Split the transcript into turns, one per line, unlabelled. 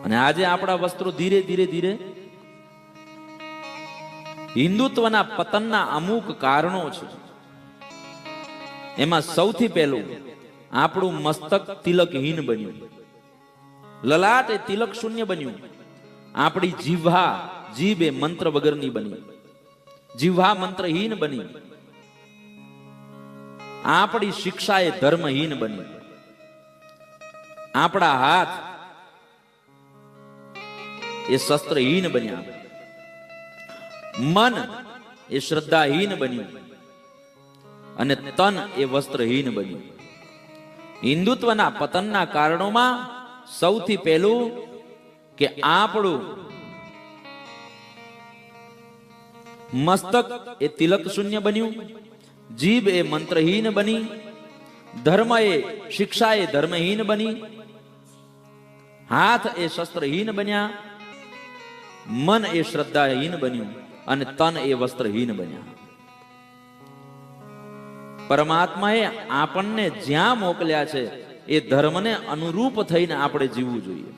અને આજે આપણા વસ્ત્રો ધીરે ધીરે ધીરે હિન્દુત્વના પતનના અમુક કારણો છે. એમાં સૌથી પહેલું આપણું મસ્તક તિલકહીન બન્યું, લલાટ એ તિલક શૂન્ય બન્યું. આપણી જીભ એ મંત્ર વગરની બની, જીભા મંત્રહીન બની. આપણી શિક્ષા એ ધર્મહીન બની. આપણા હાથ એ શસ્ત્રહીન બન્યા. મન એ શ્રદ્ધાહીન બન્યું અને તન એ વસ્ત્રહીન બન્યું. હિન્દુત્વના પતનના કારણોમાં સૌથી પહેલું કે આપણું મસ્તક એ તિલક શૂન્ય બન્યું, જીભ એ મંત્રહીન બની, ધર્મ એ શિક્ષા એ ધર્મહીન બની, હાથ એ શસ્ત્રહીન બન્યા, મન એ શ્રદ્ધાહીન બન્યું અને તન એ વસ્ત્રહીન બન્યા. પરમાત્માએ આપણને જ્યાં મોકલ્યા છે એ ધર્મને અનુરૂપ થઈને આપણે જીવવું જોઈએ.